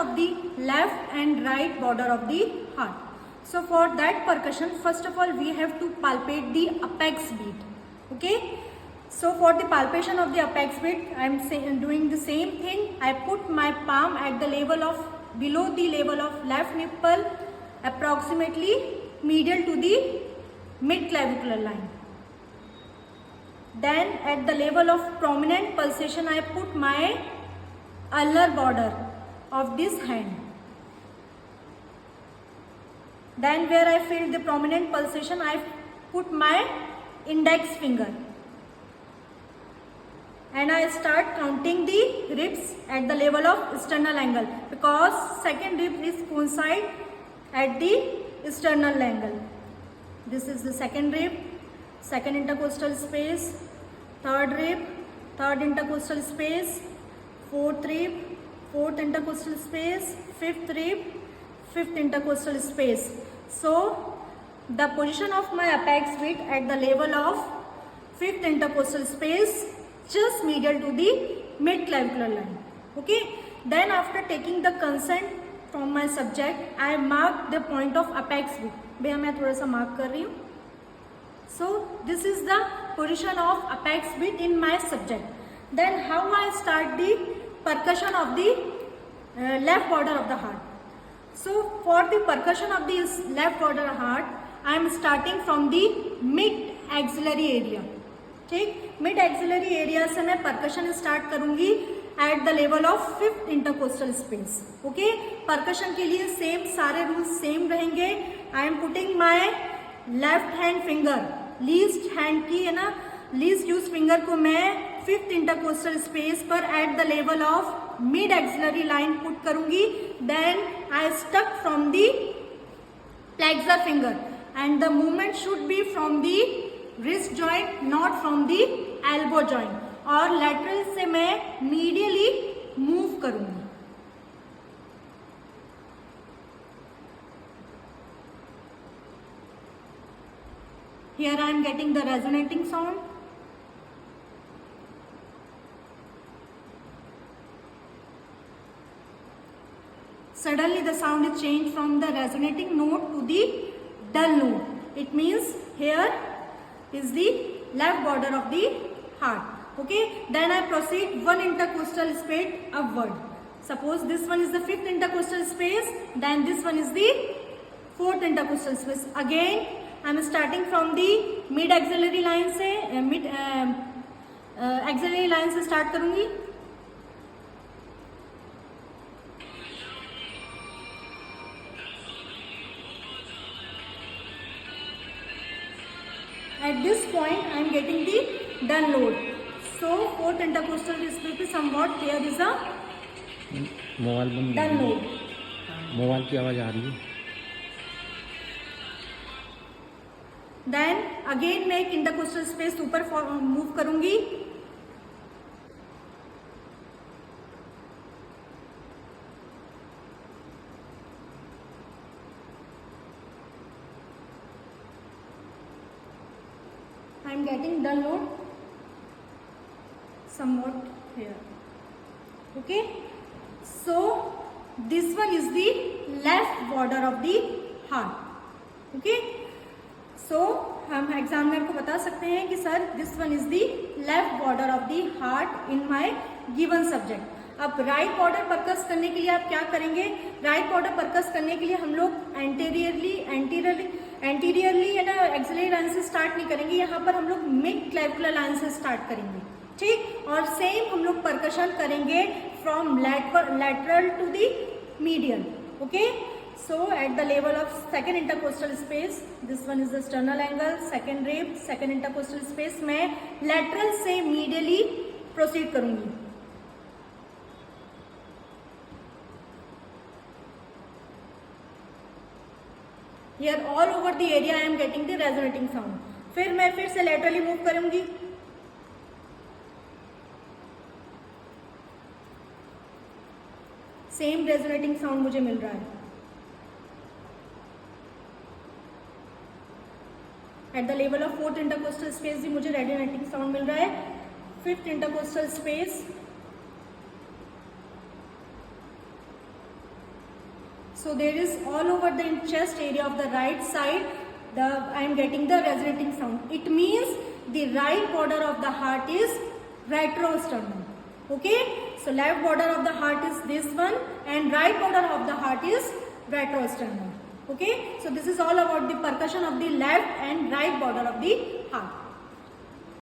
of the left and right border of the heart. So for that percussion, first of all we have to palpate the apex beat. Okay. So for the palpation of the apex beat, I am doing the same thing. I put my palm at the level of, below the level of left nipple, approximately medial to the mid clavicular line. Then at the level of prominent pulsation, I put my ulnar border of this hand. Then where I feel the prominent pulsation, I put my index finger. And I start counting the ribs at the level of sternal angle, because second rib is coincide at the sternal angle. This is the second rib, second intercostal space, third rib, third intercostal space, fourth rib, fourth intercostal space, fifth rib, fifth intercostal space. So the position of my apex beat at the level of fifth intercostal space, just medial to the mid clavicular line. Okay. Then after taking the consent from my subject, I mark the point of apex beat. भैया मैं थोड़ा सा mark कर रही हूँ. So this is the position of apex beat in my subject. Then how I start the percussion of the left border of the heart. So for the percussion of the left border of the heart, I am starting from the mid axillary area. ठीक, mid axillary area से मैं percussion start करूंगी at the level of fifth intercostal space. Okay, percussion के लिए same, सारे rules same रहेंगे. I am putting my left hand finger, least hand की है ना, लीस्ट यूज फिंगर को मैं फिफ्थ इंटरकोस्टल स्पेस पर at the level of mid axillary line put करूंगी. Then I stuck from the flexor finger and the movement should B from the wrist joint, not from the elbow joint. और lateral से मैं medially move करूंगी. Here I am getting the resonating sound. Suddenly the sound is changed from the resonating note to the dull note. It means here is the left border of the heart. Okay, then I proceed one intercostal space upward. Suppose this one is the fifth intercostal space, then this one is the fourth intercostal space. Again I am starting from the mid axillary line से mid axillary line से start करूंगी. At this point, I am getting the dull note. So fourth intercostal space is somewhat there is a dull note. Mobile की आवाज आ रही है. Then again मैं एक intercostal space ऊपर मूव करूंगी. I am getting dull note somewhat here. Okay, so this one is the left border of the heart. Okay, so हम examiner को बता सकते हैं कि sir this one is the left border of the heart in my given subject. अब right border परकस करने के लिए आप क्या करेंगे? राइट बॉर्डर परकस करने के लिए हम लोग एंटीरियरली है ना एक्सिलरी लाइन से स्टार्ट नहीं करेंगे. यहाँ पर हम लोग मिड क्लेविकुलर लाइन से स्टार्ट करेंगे. ठीक, और सेम हम लोग परकशन करेंगे from lateral to the medial. Okay, so at the level of second intercostal space, this one is the sternal angle, second rib, second intercostal space, मैं lateral से medially proceed करूंगी. Here all over the area I am getting the resonating sound. फिर मैं फिर से laterally move करूंगी. Same resonating sound मुझे मिल रहा है. Eight the level of fourth intercostal space भी मुझे रेडियोनेटिंग साउंड मिल रहा है. Fifth intercostal space, So there is all over the chest area of the right side, I am getting the resonating sound. It means the right border of the heart is retrosternum. Okay, so left border of the heart is this one and right border of the heart is retrosternum. Okay, so this is all about the percussion of the left and right border of the heart.